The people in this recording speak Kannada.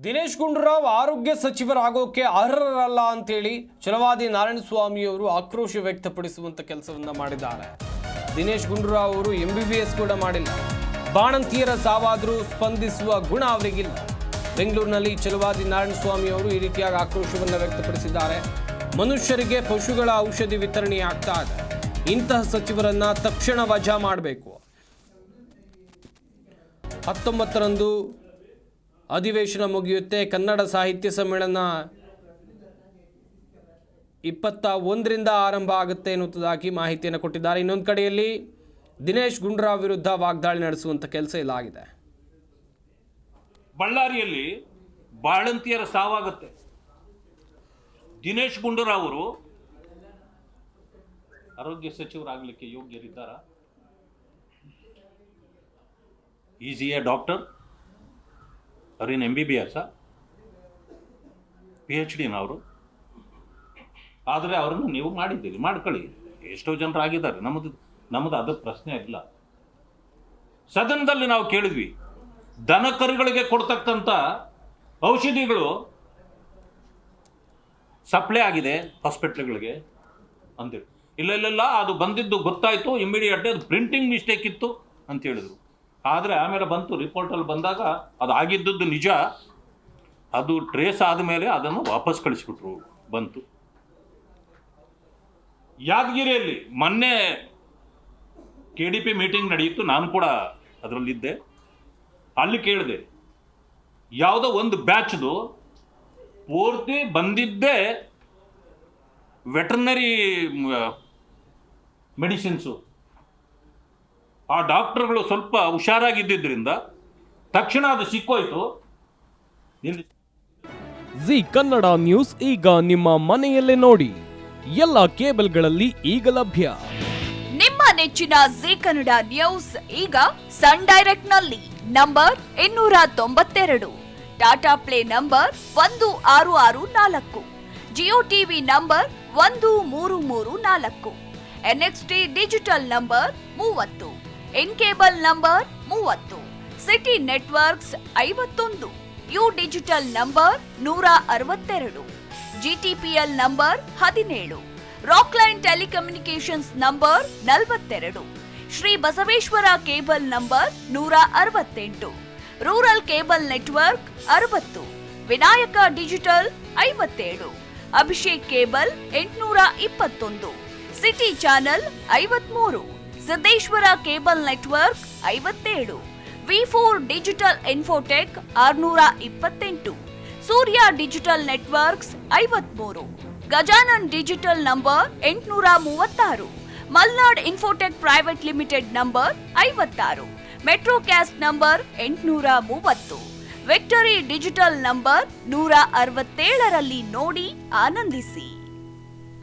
ದಿನೇಶ್ ಗುಂಡೂರಾವ್ ಆರೋಗ್ಯ ಸಚಿವರಾಗೋಕೆ ಅರ್ಹರಲ್ಲ ಅಂತೇಳಿ ಛಲವಾದಿ ನಾರಾಯಣಸ್ವಾಮಿಯವರು ಆಕ್ರೋಶ ವ್ಯಕ್ತಪಡಿಸುವಂತ ಕೆಲಸವನ್ನ ಮಾಡಿದ್ದಾರೆ. ದಿನೇಶ್ ಗುಂಡೂರಾವ್ ಅವರು MBBS ಕೂಡ ಮಾಡಿಲ್ಲ. ಬಾಣಂತಿಯರ ಸಾವಾದರೂ ಸ್ಪಂದಿಸುವ ಗುಣ ಅವರಿಗಿಲ್ಲ. ಬೆಂಗಳೂರಿನಲ್ಲಿ ಛಲವಾದಿ ನಾರಾಯಣಸ್ವಾಮಿಯವರು ಈ ರೀತಿಯಾಗಿ ಆಕ್ರೋಶವನ್ನು ವ್ಯಕ್ತಪಡಿಸಿದ್ದಾರೆ. ಮನುಷ್ಯರಿಗೆ ಪಶುಗಳ ಔಷಧಿ ವಿತರಣೆಯಾಗ್ತಾ ಇದೆ. ಇಂತಹ ಸಚಿವರನ್ನ ತಕ್ಷಣ ವಜಾ ಮಾಡಬೇಕು. 19ರಂದು ಅಧಿವೇಶನ ಮುಗಿಯುತ್ತೆ. ಕನ್ನಡ ಸಾಹಿತ್ಯ ಸಮ್ಮೇಳನ 21ರಿಂದ ಆರಂಭ ಆಗುತ್ತೆ ಎನ್ನುವುದಾಗಿ ಮಾಹಿತಿಯನ್ನು ಕೊಟ್ಟಿದ್ದಾರೆ. ಇನ್ನೊಂದು ಕಡೆಯಲ್ಲಿ ದಿನೇಶ್ ಗುಂಡೂರಾವ್ ವಿರುದ್ಧ ವಾಗ್ದಾಳಿ ನಡೆಸುವಂತ ಕೆಲಸ ಇಲ್ಲಾಗಿದೆ. ಬಳ್ಳಾರಿಯಲ್ಲಿ ಬಾಣಂತಿಯರ ಸಾವಾಗುತ್ತೆ. ದಿನೇಶ್ ಗುಂಡೂರಾವ್ ಅವರು ಆರೋಗ್ಯ ಸಚಿವರಾಗಲಿಕ್ಕೆ ಯೋಗ್ಯರಿದ್ದಾರಾ? Is a doctor? ಅವ್ರೇನು MBBS PhD ಅವರು? ಆದರೆ ಅವರನ್ನು ನೀವು ಮಾಡಿದ್ದೀರಿ, ಮಾಡ್ಕೊಳ್ಳಿ. ಎಷ್ಟೋ ಜನರು ಆಗಿದ್ದಾರೆ. ನಮ್ಮದು ಅದು ಪ್ರಶ್ನೆ ಇಲ್ಲ. ಸದನದಲ್ಲಿ ನಾವು ಕೇಳಿದ್ವಿ, ದನ ಕರುಗಳಿಗೆ ಕೊಡ್ತಕ್ಕಂಥ ಔಷಧಿಗಳು ಸಪ್ಲೈ ಆಗಿದೆ ಹಾಸ್ಪಿಟ್ಲ್ಗಳಿಗೆ ಅಂತೇಳಿ. ಇಲ್ಲ ಅದು ಬಂದಿದ್ದು ಗೊತ್ತಾಯಿತು, ಇಮಿಡಿಯೇಟ್ ಅದು ಪ್ರಿಂಟಿಂಗ್ ಮಿಸ್ಟೇಕ್ ಇತ್ತು ಅಂತ ಹೇಳಿದ್ರು. ಆದರೆ ಆಮೇಲೆ ಬಂತು, ರಿಪೋರ್ಟಲ್ಲಿ ಬಂದಾಗ ಅದು ಆಗಿದ್ದದ್ದು ನಿಜ. ಅದು ಟ್ರೇಸ್ ಆದಮೇಲೆ ಅದನ್ನು ವಾಪಸ್ ಕಳಿಸ್ಬಿಟ್ರು. ಬಂತು. ಯಾದಗಿರಿಯಲ್ಲಿ ಮೊನ್ನೆ KDP ಮೀಟಿಂಗ್ ನಡೆಯಿತು, ನಾನು ಕೂಡ ಅದರಲ್ಲಿದ್ದೆ. ಅಲ್ಲಿ ಕೇಳಿದೆ, ಯಾವುದೋ ಒಂದು ಬ್ಯಾಚ್ದು ಪೂರ್ತಿ ಬಂದಿದ್ದೇ ವೆಟರ್ನರಿ ಮೆಡಿಸಿನ್ಸು. ಆ ಡಾಕ್ಟರ್ಗಳು ಸ್ವಲ್ಪ ಹುಷಾರಾಗಿದ್ದರಿಂದ ತಕ್ಷಣ ಅದು ಸಿಕ್ಕೋಯ್ತು. ಜಿ ಕನ್ನಡ ನ್ಯೂಸ್ ಈಗ ನಿಮ್ಮ ಮನೆಯಲ್ಲೇ ನೋಡಿ. ಎಲ್ಲ ಕೇಬಲ್ಗಳಲ್ಲಿ ಈಗ ಲಭ್ಯ. ನಿಮ್ಮ ನೆಚ್ಚಿನ ಜಿ ಕನ್ನಡ ನ್ಯೂಸ್ ಈಗ ಸನ್ ಡೈರೆಕ್ಟ್ ನಲ್ಲಿ number 292, Tata play number 1664, Jio TV number 1334, NXT digital number 30, in cable number 30, city networks 51, U digital number 162, GTPL number 17, Rockline telecommunications number 42, Shri Basaveshwara cable number 168, rural cable network 60, Vinayaka digital 57, Abhishek cable 821, city channel 53, Siddeshwara cable network 57, V4 digital Infotech 628, Surya digital networks 53, Gajanan digital number 836, Malnad Infotech private limited number 56, Metrocast number 830, Victory digital number 167ರಲ್ಲಿ ನೋಡಿ ಆನಂದಿಸಿ.